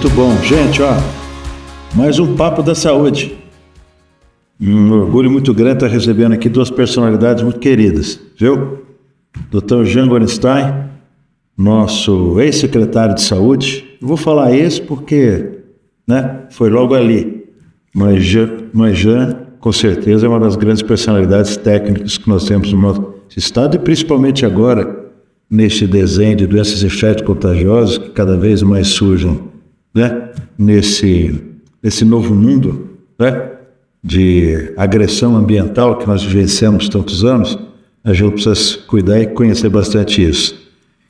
Muito bom. Gente, mais um Papo da Saúde. Um orgulho muito grande estar recebendo aqui duas personalidades muito queridas, viu? Dr. Jean Gorenstein, nosso ex-secretário de Saúde. Eu vou falar esse porque, foi logo ali. Mas Jean, com certeza, é uma das grandes personalidades técnicas que nós temos no nosso estado e principalmente agora, neste desenho de doenças infecto-contagiosas que cada vez mais surgem, nesse novo mundo, de agressão ambiental que nós vivenciamos tantos anos, a gente precisa cuidar e conhecer bastante isso.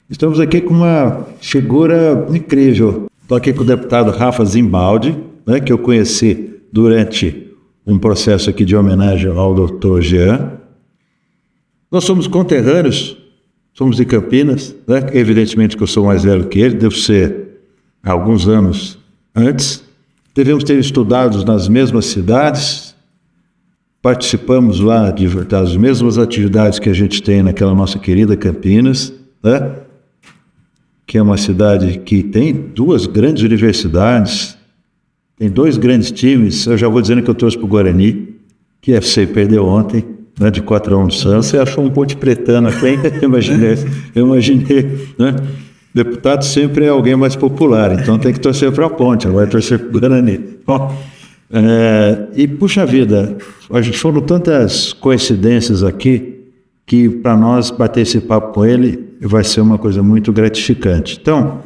Estamos aqui com uma figura incrível. Estou aqui com o deputado Rafa Zimbaldi, que eu conheci durante um processo aqui de homenagem ao Dr. Jean. Nós somos conterrâneos, somos de Campinas, evidentemente que eu sou mais velho que ele, devo ser alguns anos antes. Devemos ter estudado nas mesmas cidades, participamos lá das mesmas atividades que a gente tem naquela nossa querida Campinas, que é uma cidade que tem duas grandes universidades, tem dois grandes times. Eu já vou dizendo que eu torço para o Guarani, que a FC perdeu ontem, de 4-1 do Santos. Você achou um ponte pretano aqui, hein? Eu imaginei, Deputado sempre é alguém mais popular, então tem que torcer para a ponte, não vai torcer para o Guarani. Bom, e puxa vida, foram tantas coincidências aqui que para nós bater esse papo com ele vai ser uma coisa muito gratificante. Então,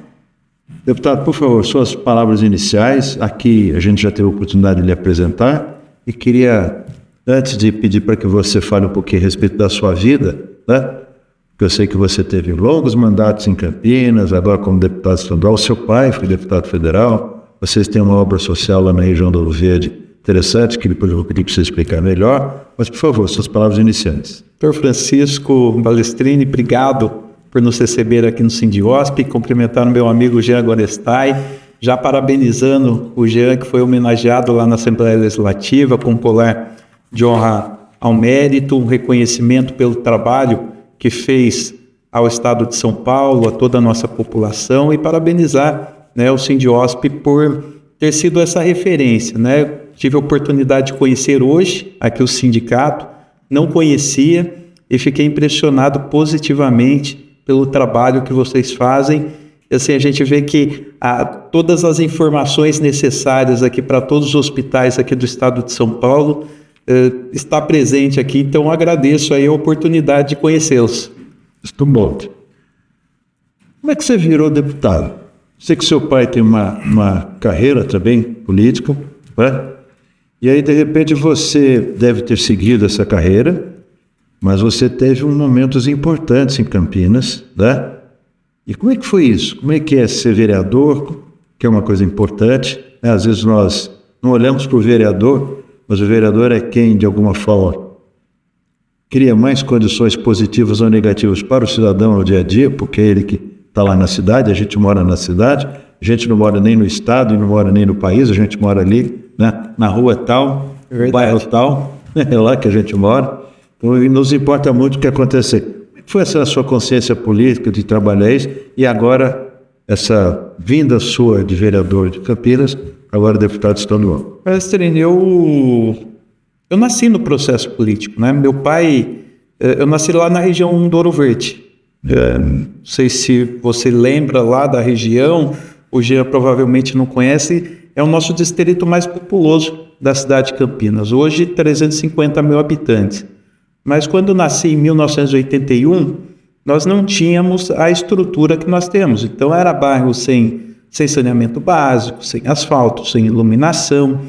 deputado, por favor, suas palavras iniciais. Aqui a gente já teve a oportunidade de lhe apresentar e queria, antes de pedir para que você fale um pouquinho a respeito da sua vida, porque eu sei que você teve longos mandatos em Campinas, agora como deputado estadual, seu pai foi deputado federal, vocês têm uma obra social lá na região do Ouro Verde interessante, que depois eu vou pedir para você explicar melhor, mas por favor, suas palavras iniciantes. Dr. Francisco Balestrini, obrigado por nos receber aqui no Sindiosp, cumprimentar o meu amigo Jean Gorenstein, já parabenizando o Jean, que foi homenageado lá na Assembleia Legislativa com um colar de honra ao mérito, um reconhecimento pelo trabalho que fez ao Estado de São Paulo, a toda a nossa população, e parabenizar o Sindiosp por ter sido essa referência. Tive a oportunidade de conhecer hoje aqui o sindicato, não conhecia e fiquei impressionado positivamente pelo trabalho que vocês fazem. Assim, a gente vê que todas as informações necessárias aqui para todos os hospitais aqui do Estado de São Paulo está presente aqui, então agradeço aí a oportunidade de conhecê-los. Muito bom. Como é que você virou deputado? Sei que seu pai tem uma carreira também política, e aí de repente você deve ter seguido essa carreira, mas você teve momentos importantes em Campinas, E como é que foi isso? Como é que é ser vereador, que é uma coisa importante, Às vezes nós não olhamos para o vereador, mas o vereador é quem, de alguma forma, cria mais condições positivas ou negativas para o cidadão no dia a dia, porque é ele que está lá na cidade, a gente mora na cidade, a gente não mora nem no estado, não mora nem no país, a gente mora ali, na rua tal, no bairro tal, é lá que a gente mora. Então, nos importa muito o que acontecer. Como foi essa sua consciência política de trabalhar isso e agora essa vinda sua de vereador de Campinas, agora deputado estadual? Balestrini, eu nasci no processo político, Meu pai, eu nasci lá na região do Ouro Verde. Não sei se você lembra lá da região, o Jean provavelmente não conhece, é o nosso distrito mais populoso da cidade de Campinas. Hoje, 350 mil habitantes. Mas quando nasci em 1981, nós não tínhamos a estrutura que nós temos. Então era bairro sem saneamento básico, sem asfalto, sem iluminação.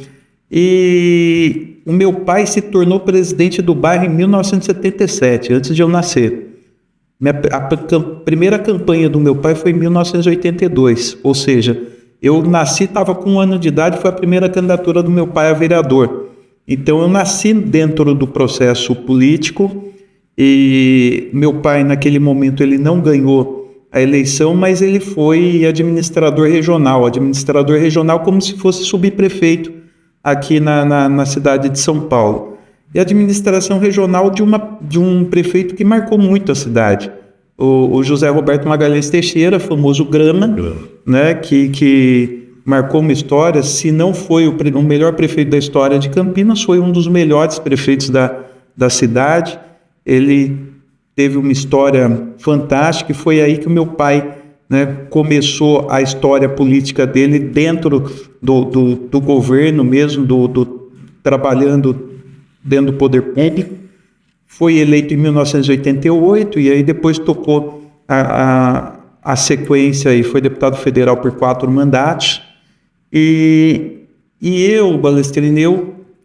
E o meu pai se tornou presidente do bairro em 1977, antes de eu nascer. A primeira campanha do meu pai foi em 1982, ou seja, eu nasci, estava com 1 ano de idade, foi a primeira candidatura do meu pai a vereador. Então eu nasci dentro do processo político e meu pai naquele momento ele não ganhou a eleição, mas ele foi administrador regional como se fosse subprefeito aqui na cidade de São Paulo. E a administração regional de um prefeito que marcou muito a cidade, o José Roberto Magalhães Teixeira, famoso Grama, que marcou uma história, se não foi o melhor prefeito da história de Campinas, foi um dos melhores prefeitos da cidade. Ele teve uma história fantástica e foi aí que o meu pai, né, começou a história política dele dentro do governo mesmo, trabalhando dentro do poder público. Foi eleito em 1988 e aí depois tocou a sequência e foi deputado federal por 4 mandatos. E eu, Balestrini,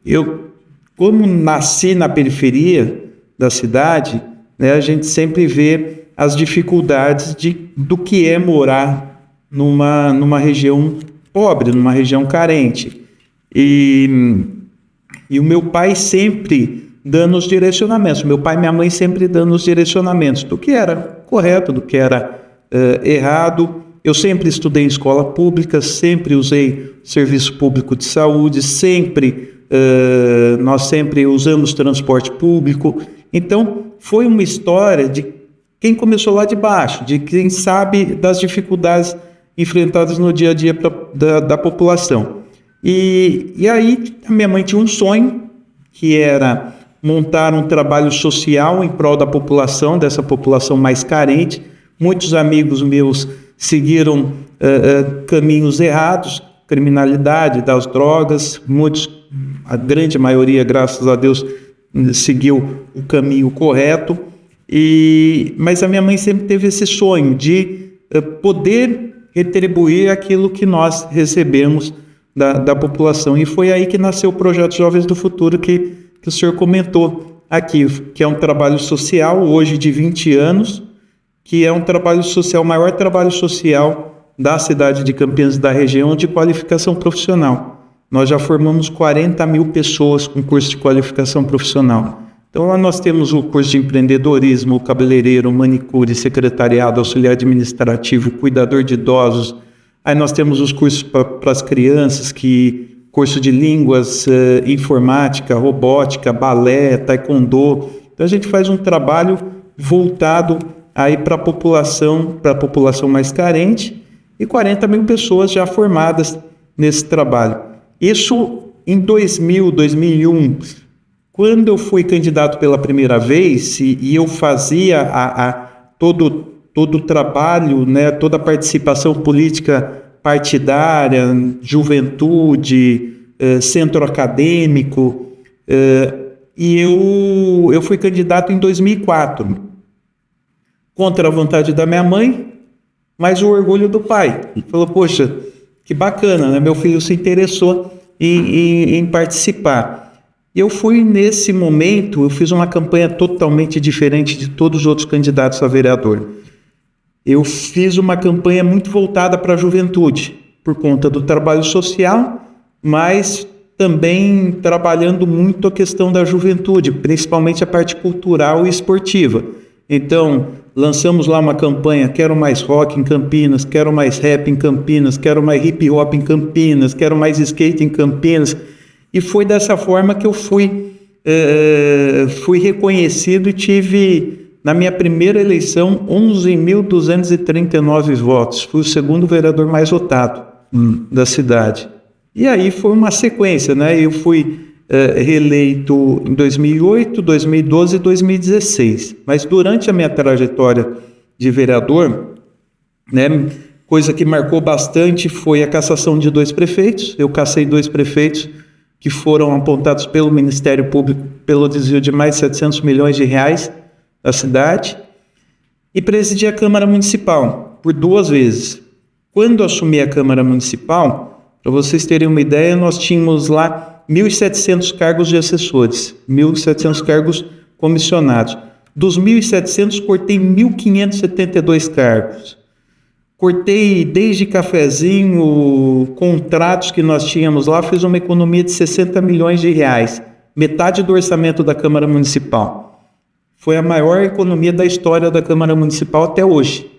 eu como nasci na periferia da cidade, né, a gente sempre vê as dificuldades do que é morar numa região pobre, numa região carente. E o meu pai sempre dando os direcionamentos, meu pai e minha mãe sempre dando os direcionamentos do que era correto, do que era errado. Eu sempre estudei em escola pública, sempre usei serviço público de saúde, nós sempre usamos transporte público. Então, foi uma história de quem começou lá de baixo, de quem sabe das dificuldades enfrentadas no dia a dia da população. E aí, a minha mãe tinha um sonho, que era montar um trabalho social em prol da população, dessa população mais carente. Muitos amigos meus seguiram caminhos errados, criminalidade, das drogas, a grande maioria, graças a Deus, seguiu o caminho correto, mas a minha mãe sempre teve esse sonho de poder retribuir aquilo que nós recebemos da população, e foi aí que nasceu o projeto Jovens do Futuro que o senhor comentou aqui, que é um trabalho social hoje de 20 anos, que é um trabalho social, o maior trabalho social da cidade de Campinas e da região de qualificação profissional. Nós já formamos 40 mil pessoas com curso de qualificação profissional. Então lá nós temos o curso de empreendedorismo, cabeleireiro, manicure, secretariado, auxiliar administrativo, cuidador de idosos. Aí nós temos os cursos para as crianças, curso de línguas, informática, robótica, balé, taekwondo. Então a gente faz um trabalho voltado aí para a população mais carente, e 40 mil pessoas já formadas nesse trabalho. Isso em 2000, 2001, quando eu fui candidato pela primeira vez e eu fazia todo o trabalho, né, toda a participação política partidária, juventude, centro acadêmico, e eu fui candidato em 2004, contra a vontade da minha mãe, mas o orgulho do pai. Falou, poxa, que bacana, né? Meu filho se interessou em participar. E eu fui, nesse momento, eu fiz uma campanha totalmente diferente de todos os outros candidatos a vereador. Eu fiz uma campanha muito voltada para a juventude, por conta do trabalho social, mas também trabalhando muito a questão da juventude, principalmente a parte cultural e esportiva. Então, lançamos lá uma campanha, quero mais rock em Campinas, quero mais rap em Campinas, quero mais hip hop em Campinas, quero mais skate em Campinas. E foi dessa forma que eu fui reconhecido e tive, na minha primeira eleição, 11.239 votos. Fui o segundo vereador mais votado da cidade. E aí foi uma sequência, né? Eu fui reeleito em 2008, 2012 e 2016. Mas durante a minha trajetória de vereador, né, coisa que marcou bastante foi a cassação de 2 prefeitos. Eu cassei 2 prefeitos que foram apontados pelo Ministério Público pelo desvio de mais de 700 milhões de reais da cidade, e presidi a Câmara Municipal por 2 vezes. Quando assumi a Câmara Municipal, para vocês terem uma ideia, nós tínhamos lá 1.700 cargos de assessores, 1.700 cargos comissionados. Dos 1.700, cortei 1.572 cargos. Cortei desde cafezinho, contratos que nós tínhamos lá, fiz uma economia de 60 milhões de reais, metade do orçamento da Câmara Municipal. Foi a maior economia da história da Câmara Municipal até hoje,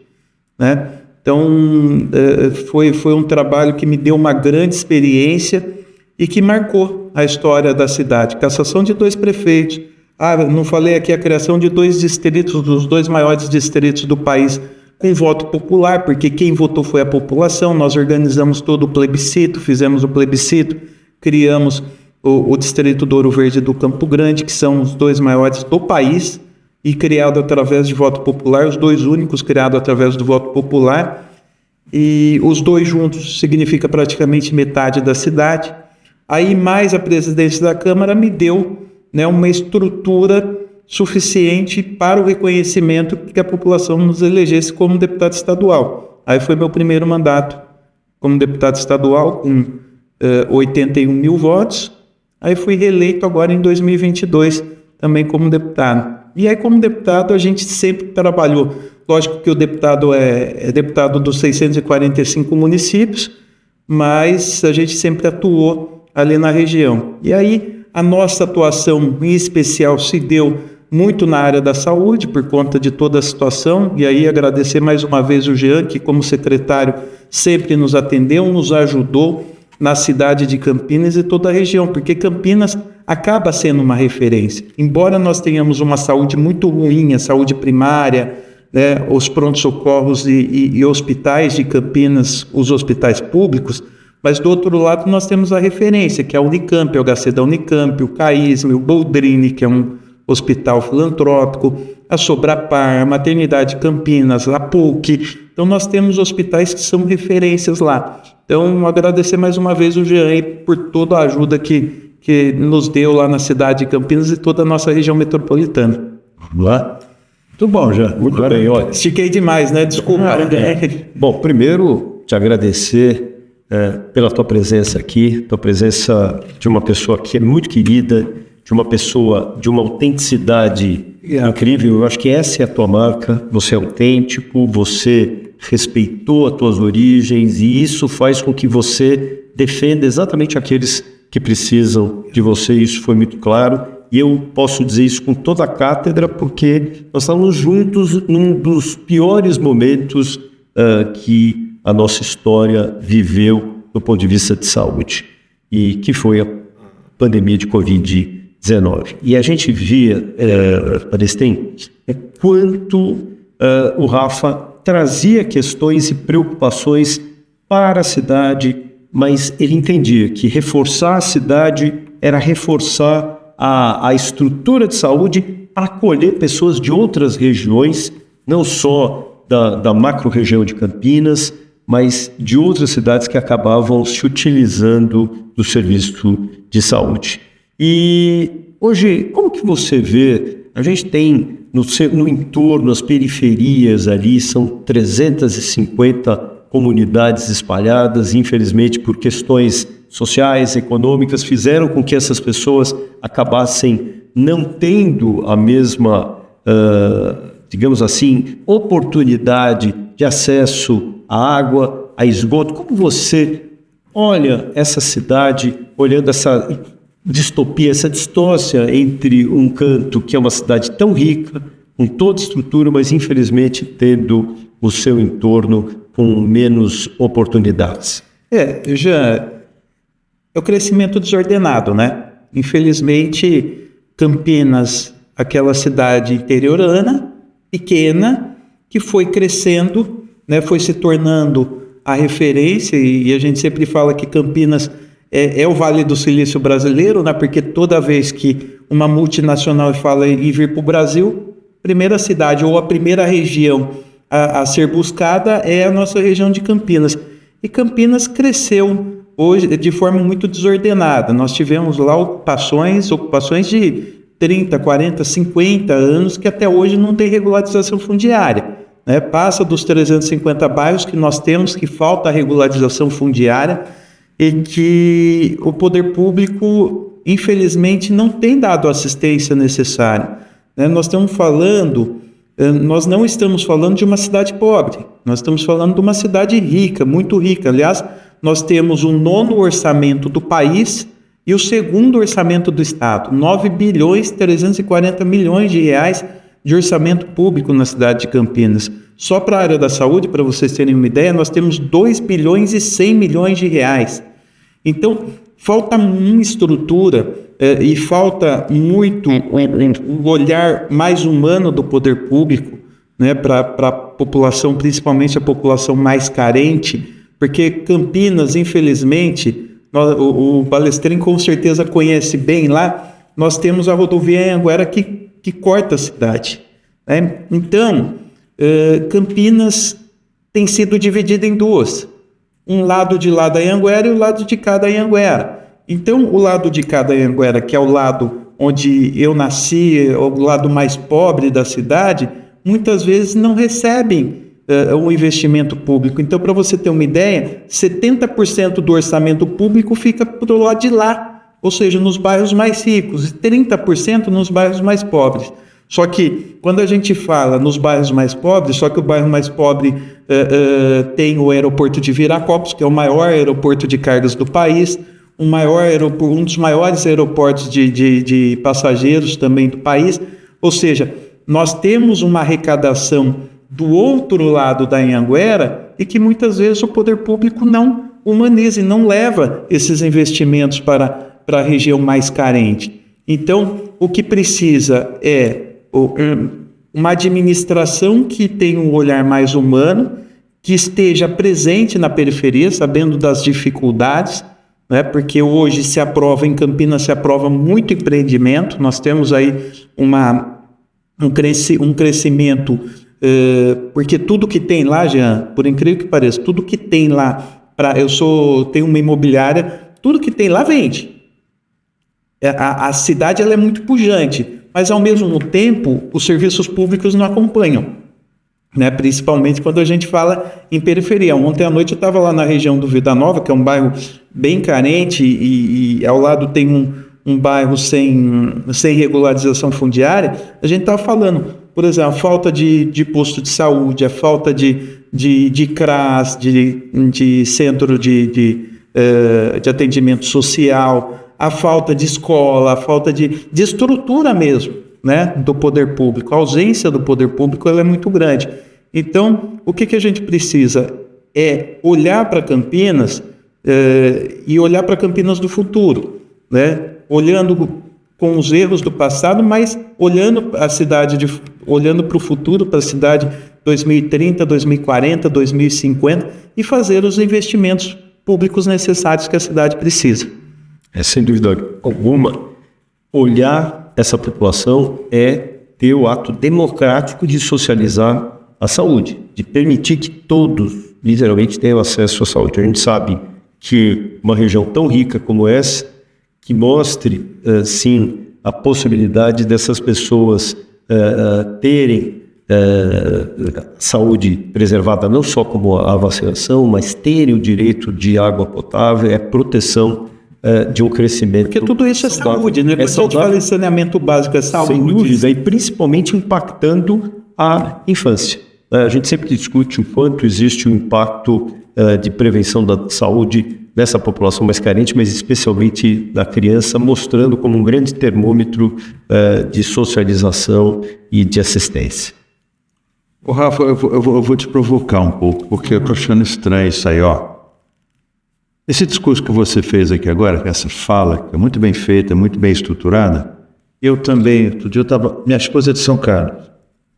né? Então, foi um trabalho que me deu uma grande experiência e que marcou a história da cidade. Cassação de 2 prefeitos. Não falei aqui a criação de 2 distritos, dos 2 maiores distritos do país, com voto popular, porque quem votou foi a população. Nós organizamos todo o plebiscito, fizemos o plebiscito, criamos o Distrito do Ouro Verde e do Campo Grande, que são os 2 maiores do país, e criado através de voto popular, os 2 únicos criados através do voto popular, e os 2 juntos significa praticamente metade da cidade. Aí mais a presidência da Câmara me deu, né, uma estrutura suficiente para o reconhecimento que a população nos elegesse como deputado estadual. Aí foi meu primeiro mandato como deputado estadual, com 81 mil votos. Aí fui reeleito agora em 2022, também como deputado. E aí, como deputado, a gente sempre trabalhou. Lógico que o deputado é deputado dos 645 municípios, mas a gente sempre atuou ali na região. E aí, a nossa atuação em especial se deu muito na área da saúde, por conta de toda a situação. E aí, agradecer mais uma vez o Jean, que como secretário sempre nos atendeu, nos ajudou na cidade de Campinas e toda a região, porque Campinas acaba sendo uma referência. Embora nós tenhamos uma saúde muito ruim, a saúde primária, né, os prontos-socorros e hospitais de Campinas, os hospitais públicos, mas do outro lado nós temos a referência, que é a Unicamp, o HC da Unicamp, o CAISM, o Boldrini, que é um hospital filantrópico, a Sobrapar, a Maternidade Campinas, a PUC. Então nós temos hospitais que são referências lá. Então agradecer mais uma vez o Jean por toda a ajuda que nos deu lá na cidade de Campinas e toda a nossa região metropolitana. Vamos lá? Muito bom, Jean. Muito bem, olha. Estiquei demais, né? Desculpa. Bom, primeiro te agradecer pela tua presença aqui, tua presença de uma pessoa que é muito querida, de uma pessoa de uma autenticidade incrível. Eu acho que essa é a tua marca. Você é autêntico, você respeitou as tuas origens e isso faz com que você defenda exatamente aqueles que precisam de você. Isso foi muito claro e eu posso dizer isso com toda a cátedra porque nós estávamos juntos num dos piores momentos que a nossa história viveu do ponto de vista de saúde e que foi a pandemia de Covid-19. E a gente via, Parestem, quanto o Rafa trazia questões e preocupações para a cidade, mas ele entendia que reforçar a cidade era reforçar a estrutura de saúde para acolher pessoas de outras regiões, não só da macro-região de Campinas, mas de outras cidades que acabavam se utilizando do serviço de saúde. E hoje, como que você vê, a gente tem no entorno, as periferias ali, são 350 comunidades espalhadas, infelizmente por questões sociais, econômicas, fizeram com que essas pessoas acabassem não tendo a mesma, digamos assim, oportunidade de acesso à água, a esgoto. Como você olha essa cidade, olhando essa distopia, essa distância entre um canto que é uma cidade tão rica, com toda estrutura, mas infelizmente tendo o seu entorno com menos oportunidades? Já é o crescimento desordenado, né? Infelizmente, Campinas, aquela cidade interiorana, pequena, que foi crescendo, né? Foi se tornando a referência, e a gente sempre fala que Campinas é o Vale do Silício brasileiro, né? Porque toda vez que uma multinacional fala em vir para o Brasil, a primeira cidade ou a primeira região a ser buscada é a nossa região de Campinas. E Campinas cresceu hoje de forma muito desordenada. Nós tivemos lá ocupações de 30, 40, 50 anos que até hoje não tem regularização fundiária, né? Passa dos 350 bairros que nós temos que falta a regularização fundiária e que o poder público, infelizmente, não tem dado a assistência necessária, né? Nós não estamos falando de uma cidade pobre, nós estamos falando de uma cidade rica, muito rica. Aliás, nós temos o 9º orçamento do país e o 2º orçamento do Estado, 9.340 bilhões de reais de orçamento público na cidade de Campinas. Só para a área da saúde, para vocês terem uma ideia, nós temos 2 bilhões e 100 milhões de reais. Então, falta uma estrutura e falta muito o olhar mais humano do poder público né, para a população, principalmente a população mais carente, porque Campinas, infelizmente, o Balestrin com certeza conhece bem lá, nós temos a rodovia Anhanguera que corta a cidade, né? Então, Campinas tem sido dividida em duas, um lado de lá da Anhanguera e o lado de cá da Anhanguera. Então, o lado de cá da Anhanguera, que é o lado onde eu nasci, o lado mais pobre da cidade, muitas vezes não recebem o investimento público. Então, para você ter uma ideia, 70% do orçamento público fica para o lado de lá, ou seja, nos bairros mais ricos, e 30% nos bairros mais pobres. Só que, quando a gente fala nos bairros mais pobres, só que o bairro mais pobre tem o aeroporto de Viracopos, que é o maior aeroporto de cargas do país, um dos maiores aeroportos de passageiros também do país, ou seja, nós temos uma arrecadação do outro lado da Anhanguera e que muitas vezes o poder público não humaniza e não leva esses investimentos para a região mais carente. Então, o que precisa é uma administração que tenha um olhar mais humano, que esteja presente na periferia, sabendo das dificuldades, né? Porque hoje em Campinas se aprova muito empreendimento, nós temos aí um crescimento, porque tudo que tem lá, Jean, por incrível que pareça, tudo que tem lá, tenho uma imobiliária, tudo que tem lá vende. A cidade ela é muito pujante, mas ao mesmo tempo os serviços públicos não acompanham, né? Principalmente quando a gente fala em periferia. Ontem à noite eu estava lá na região do Vida Nova, que é um bairro bem carente e ao lado tem um bairro sem regularização fundiária. A gente estava falando, por exemplo, a falta de posto de saúde, a falta de CRAS, de centro de atendimento social, a falta de escola, a falta de estrutura mesmo, né, do poder público. A ausência do poder público ela é muito grande. Então, o que a gente precisa é olhar para Campinas e olhar para Campinas do futuro, né, olhando com os erros do passado, mas olhando a cidade, olhando para o futuro, para a cidade 2030, 2040, 2050 e fazer os investimentos públicos necessários que a cidade precisa. Sem dúvida alguma, olhar essa população é ter o ato democrático de socializar a saúde, de permitir que todos, literalmente, tenham acesso à saúde. A gente sabe que uma região tão rica como essa, que mostre, sim, a possibilidade dessas pessoas terem saúde preservada, não só como a vacinação, mas terem o direito de água potável, proteção de um crescimento. Porque tudo isso é saúde, né? Quando a gente fala em saneamento básico, é saúde. Sem dúvida, e principalmente impactando a infância. A gente sempre discute o quanto existe um impacto de prevenção da saúde nessa população mais carente, mas especialmente da criança, mostrando como um grande termômetro de socialização e de assistência. Ô Rafa, eu vou te provocar um pouco, porque eu estou achando estranho isso aí, ó. Esse discurso que você fez aqui agora, essa fala, que é muito bem feita, muito bem estruturada, eu também, outro dia minha esposa é de São Carlos,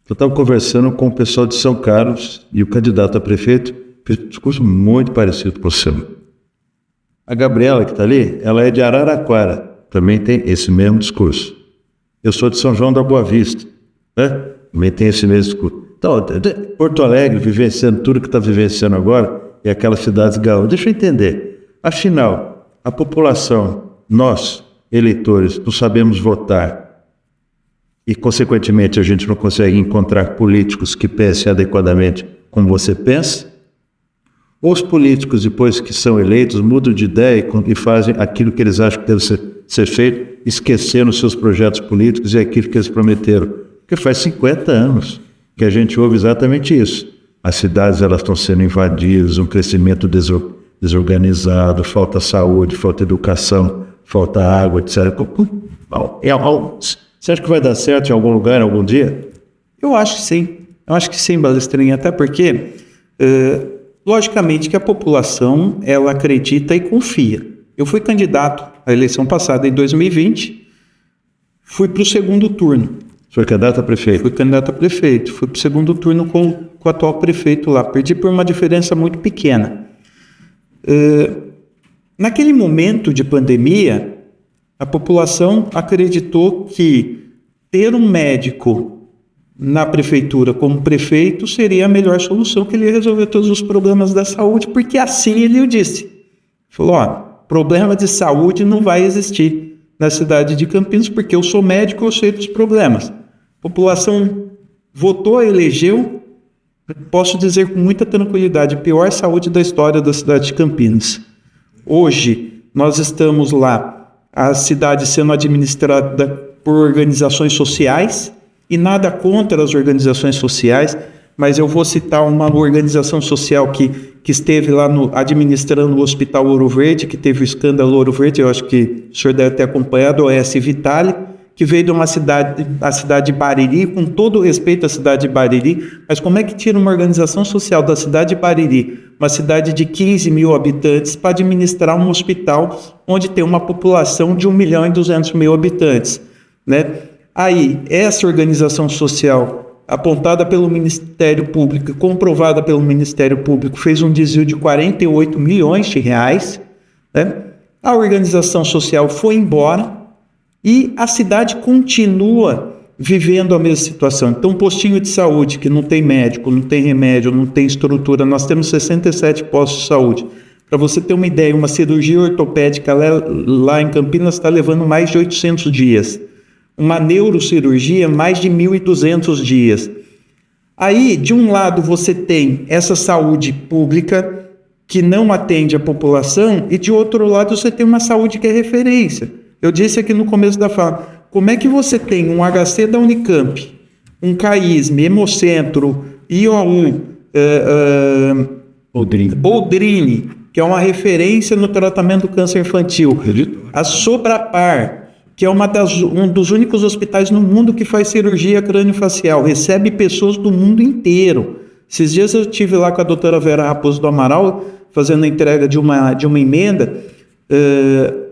eu estava conversando com o pessoal de São Carlos e o candidato a prefeito fez um discurso muito parecido com o seu. A Gabriela, que está ali, ela é de Araraquara, também tem esse mesmo discurso. Eu sou de São João da Boa Vista, né? Também tem esse mesmo discurso. Então, Porto Alegre, vivenciando tudo que está vivenciando agora, e aquelas cidades gaúchas. Deixa eu entender. Afinal, a população, nós, eleitores, não sabemos votar e, consequentemente, a gente não consegue encontrar políticos que pensem adequadamente como você pensa? Ou os políticos, depois que são eleitos, mudam de ideia e fazem aquilo que eles acham que deve ser feito, esquecendo seus projetos políticos e aquilo que eles prometeram? Porque faz 50 anos que a gente ouve exatamente isso. As cidades elas estão sendo invadidas, um crescimento desorganizado, falta saúde, falta educação, falta água, etc. Você acha que vai dar certo em algum lugar, em algum dia? Eu acho que sim. Eu acho que sim, Balestrin, até porque, logicamente, que a população, ela acredita e confia. Eu fui candidato à eleição passada, em 2020, fui para o segundo turno. O senhor é candidato a prefeito? Fui candidato a prefeito. Fui para o segundo turno com o atual prefeito lá. Perdi por uma diferença muito pequena. Naquele momento de pandemia, a população acreditou que ter um médico na prefeitura como prefeito seria a melhor solução, que ele ia resolver todos os problemas da saúde, porque assim ele o disse. Falou, problema de saúde não vai existir na cidade de Campinas, porque eu sou médico, eu sei dos problemas. A população votou, elegeu, posso dizer com muita tranquilidade, a pior saúde da história da cidade de Campinas. Hoje, nós estamos lá, a cidade sendo administrada por organizações sociais, e nada contra as organizações sociais, mas eu vou citar uma organização social que esteve lá administrando o Hospital Ouro Verde, que teve o escândalo Ouro Verde, eu acho que o senhor deve ter acompanhado, o OS Vitale, que veio de uma cidade, a cidade de Bariri, com todo o respeito à cidade de Bariri, mas como é que tira uma organização social da cidade de Bariri, uma cidade de 15 mil habitantes, para administrar um hospital onde tem uma população de 1.200.000 habitantes, né? Aí, essa organização social, apontada pelo Ministério Público, comprovada pelo Ministério Público, fez um desvio de 48 milhões de reais, né? A organização social foi embora e a cidade continua vivendo a mesma situação. Então, um postinho de saúde que não tem médico, não tem remédio, não tem estrutura, nós temos 67 postos de saúde. Para você ter uma ideia, uma cirurgia ortopédica lá em Campinas está levando mais de 800 dias. Uma neurocirurgia, mais de 1.200 dias. Aí, de um lado, você tem essa saúde pública que não atende a população e, de outro lado, você tem uma saúde que é referência. Eu disse aqui no começo da fala, como é que você tem um HC da Unicamp, um CAISM, Hemocentro, IOU, Boldrini, que é uma referência no tratamento do câncer infantil, a Sobrapar, que é um dos únicos hospitais no mundo que faz cirurgia crâniofacial, recebe pessoas do mundo inteiro. Esses dias eu estive lá com a doutora Vera Raposo do Amaral, fazendo a entrega de uma emenda,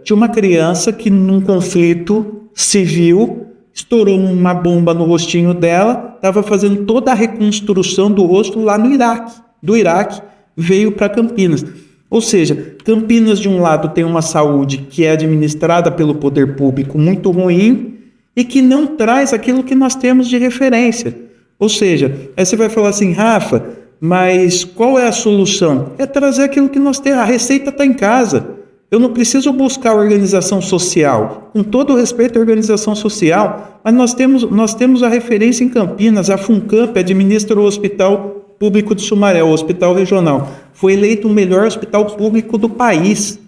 de uma criança que num conflito civil estourou uma bomba no rostinho dela, estava fazendo toda a reconstrução do rosto lá no Iraque. Do Iraque veio para Campinas. Ou seja, Campinas, de um lado, tem uma saúde que é administrada pelo poder público muito ruim e que não traz aquilo que nós temos de referência. Ou seja, aí você vai falar assim, Rafa, mas qual é a solução? É trazer aquilo que nós temos. A receita está em casa. Eu não preciso buscar a organização social. Com todo o respeito à organização social, mas nós temos a referência em Campinas. A FUNCAMP administra o Hospital Público de Sumaré, o hospital regional. Foi eleito o melhor hospital público do país.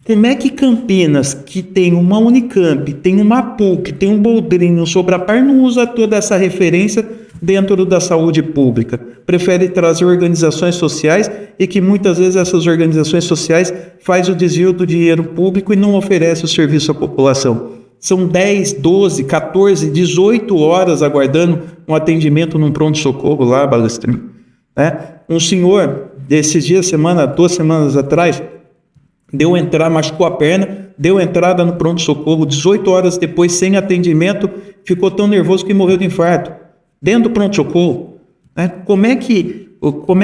Como é que Campinas, que tem uma Unicamp, tem uma PUC, tem um Boldrini, um Sobrapar, não usa toda essa referência dentro da saúde pública? Prefere trazer organizações sociais e que muitas vezes essas organizações sociais fazem o desvio do dinheiro público e não oferecem o serviço à população. São 10, 12, 14, 18 horas aguardando um atendimento num pronto-socorro lá, Balestrinho. Um senhor, desses dias, 2 semanas atrás, machucou a perna, deu entrada no pronto-socorro, 18 horas depois, sem atendimento, ficou tão nervoso que morreu de infarto, dentro do pronto-socorro. Como é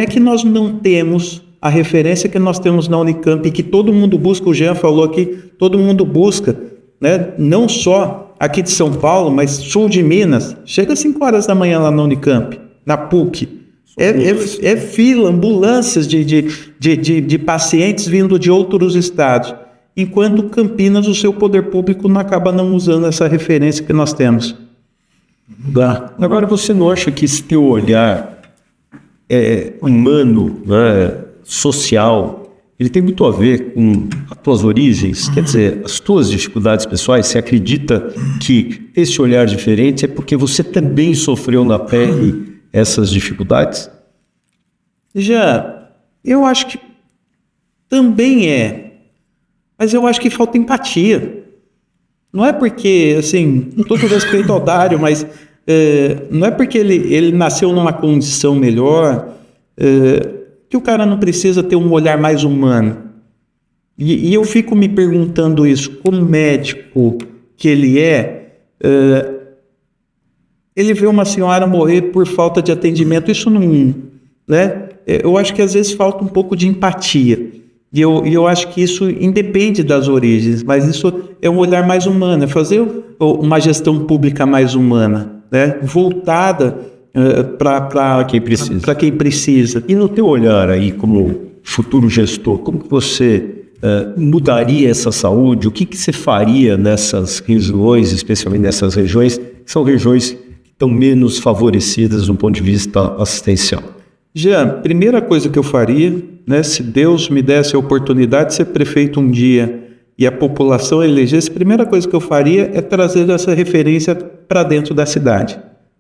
que nós não temos a referência que nós temos na Unicamp e que todo mundo busca, o Jean falou aqui, todo mundo busca, não só aqui de São Paulo, mas sul de Minas, chega às 5 horas da manhã lá na Unicamp, na PUC. É fila, ambulâncias de pacientes vindo de outros estados, enquanto Campinas, o seu poder público acaba não usando essa referência que nós temos. Agora, você não acha que esse teu olhar humano, social, ele tem muito a ver com as tuas origens? Quer dizer, as tuas dificuldades pessoais, você acredita que esse olhar diferente é porque você também sofreu na pele essas dificuldades? Eu acho que também mas eu acho que falta empatia. Não é porque, assim, com todo respeito ao Dário, mas não é porque ele nasceu numa condição melhor que o cara não precisa ter um olhar mais humano. E eu fico me perguntando isso, como médico que ele ele vê uma senhora morrer por falta de atendimento. Isso não, né? Eu acho que às vezes falta um pouco de empatia. E eu acho que isso independe das origens, mas isso é um olhar mais humano, é fazer uma gestão pública mais humana, né? Voltada para quem precisa. Para quem precisa. E no teu olhar aí, como futuro gestor, como que você mudaria essa saúde? O que você faria nessas regiões, especialmente nessas regiões, que são regiões que estão menos favorecidas do ponto de vista assistencial? Jean, primeira coisa que eu faria, né, se Deus me desse a oportunidade de ser prefeito um dia e a população elegesse, a primeira coisa que eu faria é trazer essa referência para dentro da cidade.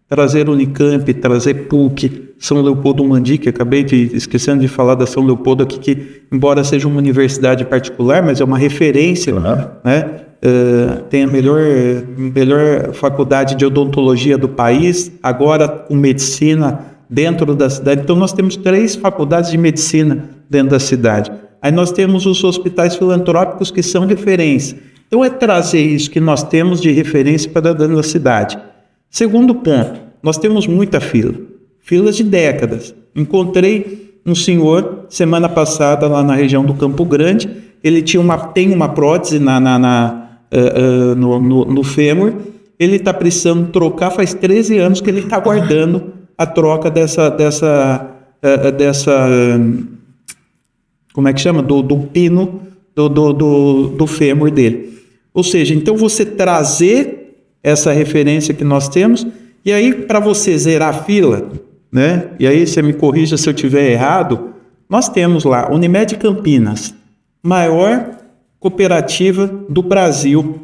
Trazer Unicamp, trazer PUC, São Leopoldo Mandi, que acabei esquecendo de falar da São Leopoldo aqui, que embora seja uma universidade particular, mas é uma referência, né? Tem a melhor faculdade de odontologia do país, agora com medicina dentro da cidade. Então nós temos 3 faculdades de medicina dentro da cidade. Aí nós temos os hospitais filantrópicos que são referência. Então é trazer isso que nós temos de referência para dentro da cidade. Segundo ponto, nós temos muita fila, filas de décadas. Encontrei um senhor semana passada lá na região do Campo Grande, ele tem uma prótese no fêmur, ele está precisando trocar, faz 13 anos que ele está aguardando a troca dessa como é que chama? Do pino do fêmur dele. Ou seja, então você trazer essa referência que nós temos, e aí para você zerar a fila, né? E aí você me corrija se eu estiver errado, nós temos lá Unimed Campinas, maior cooperativa do Brasil,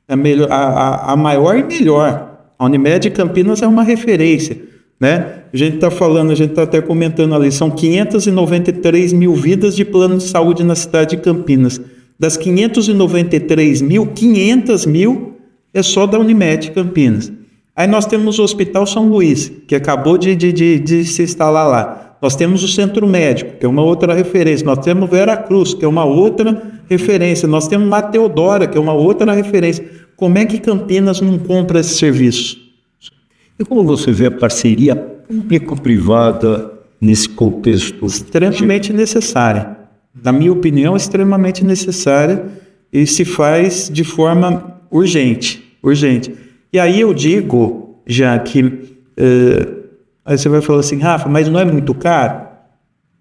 a maior e melhor. A Unimed Campinas é uma referência, né? A gente está até comentando ali, são 593 mil vidas de plano de saúde na cidade de Campinas. Das 593 mil, 500 mil é só da Unimed Campinas. Aí nós temos o Hospital São Luís, que acabou de se instalar lá. Nós temos o Centro Médico, que é uma outra referência. Nós temos Vera Cruz, que é uma outra referência. Nós temos Mateodora, que é uma outra referência. Como é que Campinas não compra esse serviço? E como você vê a parceria público-privada nesse contexto? Extremamente necessária. Na minha opinião, extremamente necessária e se faz de forma urgente. E aí eu digo, já que aí você vai falar assim, Rafa, mas não é muito caro?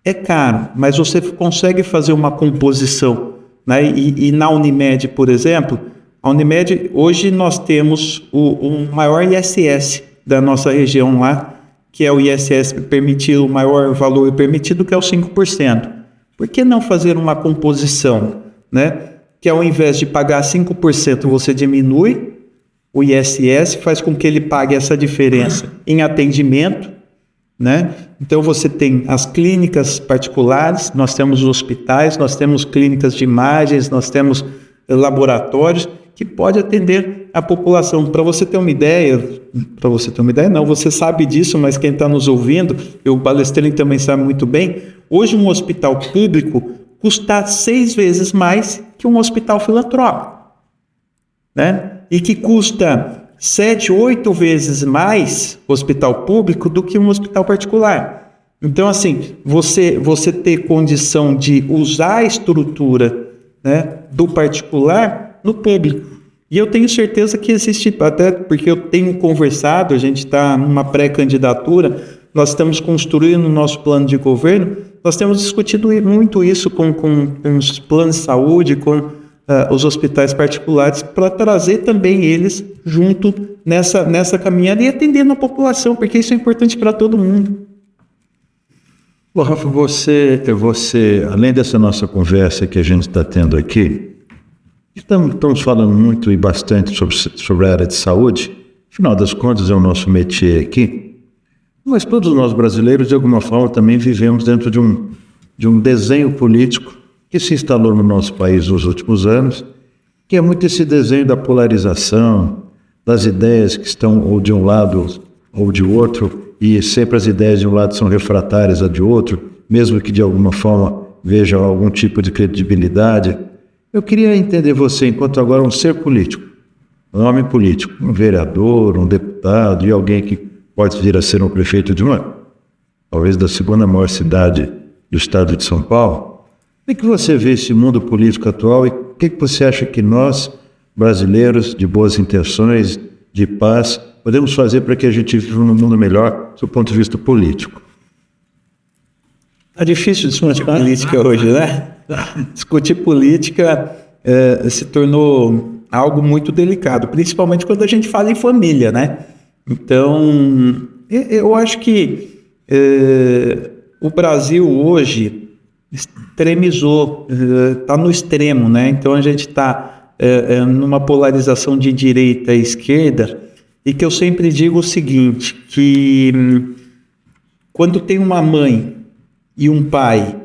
É caro, mas você consegue fazer uma composição, né? E na Unimed, por exemplo, a Unimed, hoje nós temos o maior ISS da nossa região lá, que é o ISS permitido, o maior valor permitido, que é o 5%. Por que não fazer uma composição, né? Que ao invés de pagar 5%, você diminui o ISS, faz com que ele pague essa diferença em atendimento, né? Então você tem as clínicas particulares, nós temos os hospitais, nós temos clínicas de imagens, nós temos laboratórios que pode atender a população. Para você ter uma ideia, não, você sabe disso, mas quem está nos ouvindo, o palestrante também sabe muito bem, hoje um hospital público custa 6 vezes mais que um hospital filantrópico, né? E que custa 7, 8 vezes mais hospital público do que um hospital particular. Então, assim, você ter condição de usar a estrutura, né, do particular no público. E eu tenho certeza que existe, até porque eu tenho conversado, a gente está numa pré-candidatura, nós estamos construindo o nosso plano de governo, nós temos discutido muito isso com os planos de saúde, com os hospitais particulares, para trazer também eles junto nessa caminhada e atendendo a população, porque isso é importante para todo mundo. Bom, Rafa, você, além dessa nossa conversa que a gente está tendo aqui, estamos falando muito e bastante sobre a área de saúde, afinal das contas é o nosso métier aqui, mas todos nós brasileiros, de alguma forma, também vivemos dentro de um desenho político que se instalou no nosso país nos últimos anos, que é muito esse desenho da polarização, das ideias que estão ou de um lado ou de outro, e sempre as ideias de um lado são refratárias a de outro, mesmo que de alguma forma vejam algum tipo de credibilidade. Eu queria entender você, enquanto agora um ser político, um homem político, um vereador, um deputado e alguém que pode vir a ser um prefeito de uma, talvez da segunda maior cidade do estado de São Paulo. Como é que você vê esse mundo político atual e o que você acha que nós, brasileiros de boas intenções, de paz, podemos fazer para que a gente viva num mundo melhor do ponto de vista político? Tá difícil discutir política hoje, né? Discutir política se tornou algo muito delicado, principalmente quando a gente fala em família, né? Então, eu acho que o Brasil hoje extremizou, está no extremo, né? Então a gente está numa polarização de direita e esquerda, e que eu sempre digo o seguinte, que quando tem uma mãe e um pai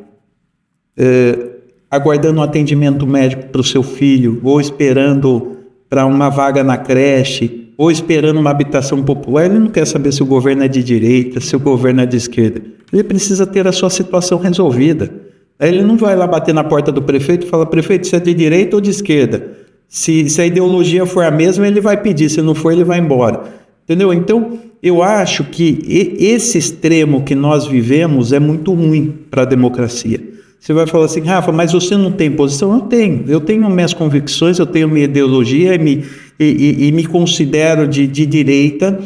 aguardando um atendimento médico para o seu filho, ou esperando para uma vaga na creche, ou esperando uma habitação popular, ele não quer saber se o governo é de direita, se o governo é de esquerda. Ele precisa ter a sua situação resolvida. Aí ele não vai lá bater na porta do prefeito e falar: prefeito, você é de direita ou de esquerda? Se a ideologia for a mesma, ele vai pedir, se não for, ele vai embora. Entendeu? Então, eu acho que esse extremo que nós vivemos é muito ruim para a democracia. Você vai falar assim: Rafa, mas você não tem posição? Eu tenho minhas convicções, eu tenho minha ideologia e me considero de direita,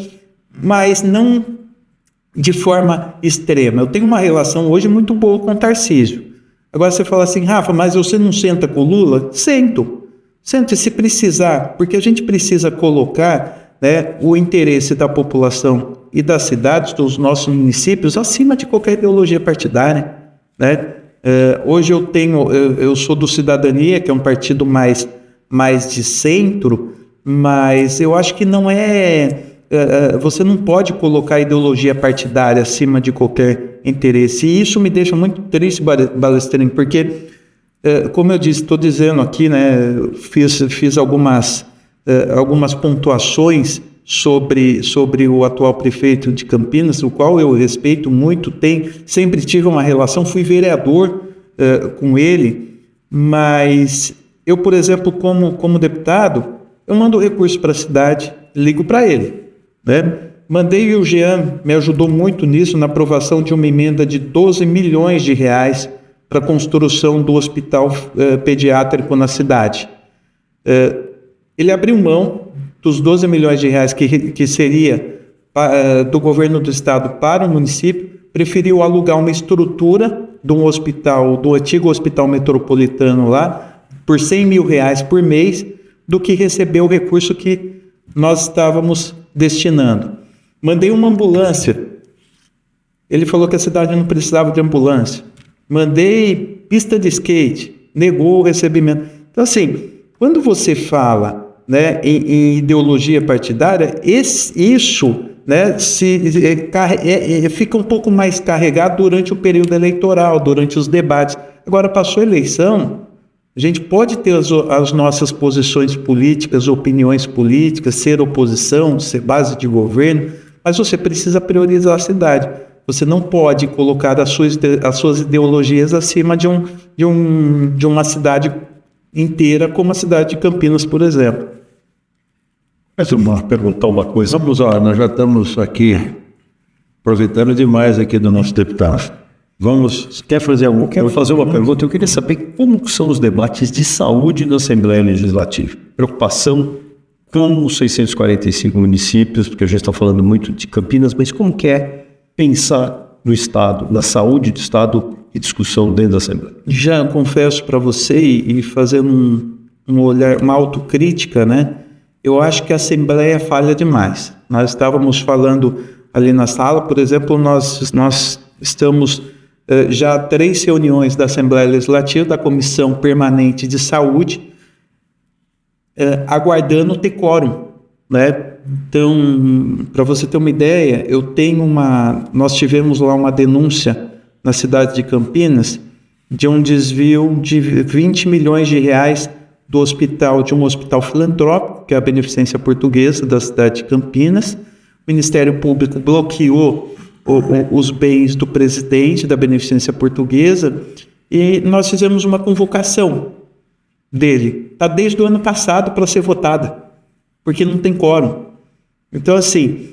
mas não de forma extrema. Eu tenho uma relação hoje muito boa com o Tarcísio. Agora você fala assim: Rafa, mas você não senta com o Lula? Sento se precisar, porque a gente precisa colocar, né, o interesse da população e das cidades, dos nossos municípios, acima de qualquer ideologia partidária, né? Hoje eu sou do Cidadania, que é um partido mais de centro, mas eu acho que não você não pode colocar a ideologia partidária acima de qualquer interesse, e isso me deixa muito triste, Balestrin, porque, como eu disse, estou dizendo aqui, né, fiz algumas pontuações sobre o atual prefeito de Campinas, o qual eu respeito muito, sempre tive uma relação, fui vereador com ele, mas eu, por exemplo, como deputado, eu mando recurso para a cidade, ligo para ele, né? Mandei, e o Jean me ajudou muito nisso, na aprovação de uma emenda de 12 milhões de reais para a construção do hospital pediátrico na cidade. Ele abriu mão dos 12 milhões de reais que seria do governo do estado para o município, preferiu alugar uma estrutura de um hospital, do antigo hospital metropolitano lá, por 100 mil reais por mês, do que receber o recurso que nós estávamos destinando. Mandei uma ambulância. Ele falou que a cidade não precisava de ambulância. Mandei pista de skate, negou o recebimento. Então, assim, quando você fala, né, em ideologia partidária, isso, né, fica um pouco mais carregado durante o período eleitoral, durante os debates. Agora, passou a eleição, a gente pode ter as nossas posições políticas, opiniões políticas, ser oposição, ser base de governo, mas você precisa priorizar a cidade. Você não pode colocar as suas ideologias acima de uma cidade inteira, como a cidade de Campinas, por exemplo. Mas perguntar uma coisa. Nós já estamos aqui aproveitando demais aqui do nosso deputado. Quero fazer uma pergunta. Eu queria saber como são os debates de saúde na Assembleia Legislativa. Preocupação com os 645 municípios, porque a gente está falando muito de Campinas, mas como que é pensar no Estado, na saúde do Estado e discussão dentro da Assembleia? Já confesso para você, e fazendo um olhar, uma autocrítica, né? Eu acho que a Assembleia falha demais. Nós estávamos falando ali na sala, por exemplo, nós estamos já 3 reuniões da Assembleia Legislativa, da Comissão Permanente de Saúde, aguardando ter quórum, né? Então, para você ter uma ideia, nós tivemos lá uma denúncia na cidade de Campinas de um desvio de 20 milhões de reais de um hospital filantrópico, que é a Beneficência Portuguesa da cidade de Campinas. O Ministério Público bloqueou os bens do presidente da Beneficência Portuguesa e nós fizemos uma convocação dele. Está desde o ano passado para ser votada. porque não tem quórum. Então, assim,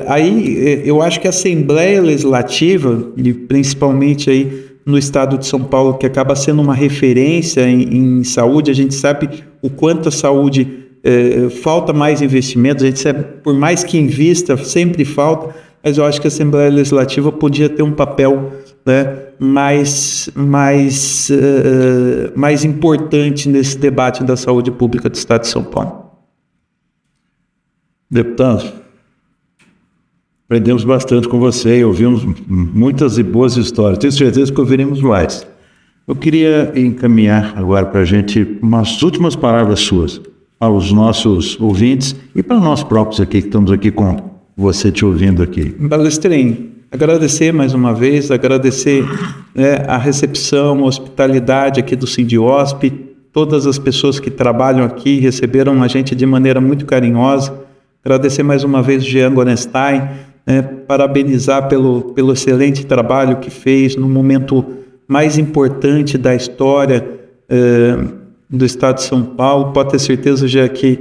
aí eu acho que a Assembleia Legislativa, e principalmente aí no estado de São Paulo, que acaba sendo uma referência em saúde, a gente sabe o quanto a saúde falta mais investimentos, a gente sabe, por mais que invista, sempre falta, mas eu acho que a Assembleia Legislativa podia ter um papel, né, mais importante nesse debate da saúde pública do estado de São Paulo. Deputado, aprendemos bastante com você e ouvimos muitas e boas histórias. Tenho certeza que ouviremos mais. Eu queria encaminhar agora para a gente umas últimas palavras suas aos nossos ouvintes e para nós próprios aqui, que estamos aqui com você te ouvindo aqui. Balestrinho, agradecer mais uma vez, agradecer, né, a recepção, a hospitalidade aqui do Sindiosp, todas as pessoas que trabalham aqui receberam a gente de maneira muito carinhosa. Agradecer mais uma vez o Jean Gorenstein, parabenizar pelo excelente trabalho que fez no momento mais importante da história do estado de São Paulo. Pode ter certeza, já que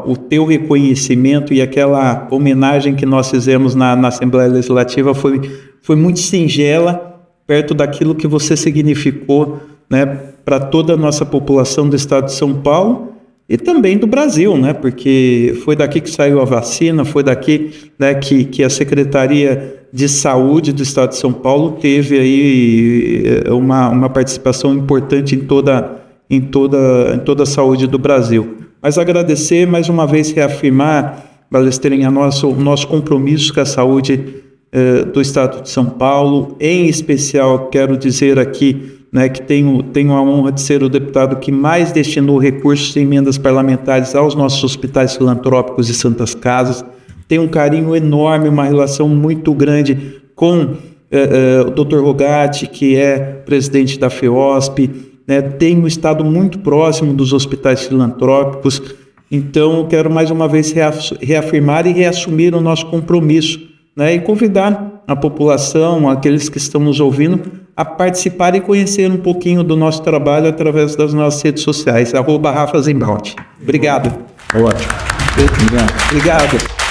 o teu reconhecimento e aquela homenagem que nós fizemos na Assembleia Legislativa foi muito singela, perto daquilo que você significou, né, para toda a nossa população do estado de São Paulo e também do Brasil, né, porque foi daqui que saiu a vacina, foi daqui, né, que a Secretaria de Saúde do estado de São Paulo teve aí uma participação importante em toda a saúde do Brasil. Mas agradecer, mais uma vez reafirmar, Balestrinho, o nosso compromisso com a saúde do estado de São Paulo. Em especial, quero dizer aqui, né, que tenho a honra de ser o deputado que mais destinou recursos e emendas parlamentares aos nossos hospitais filantrópicos e santas casas. Tenho um carinho enorme, uma relação muito grande com o Dr. Rogatti, que é presidente da FEOSP, né? Tenho estado muito próximo dos hospitais filantrópicos, então quero mais uma vez reafirmar e reassumir o nosso compromisso, né? E convidar a população, aqueles que estão nos ouvindo, a participar e conhecer um pouquinho do nosso trabalho através das nossas redes sociais, @Rafa Zimbaldi. Obrigado. Ótimo. Obrigado.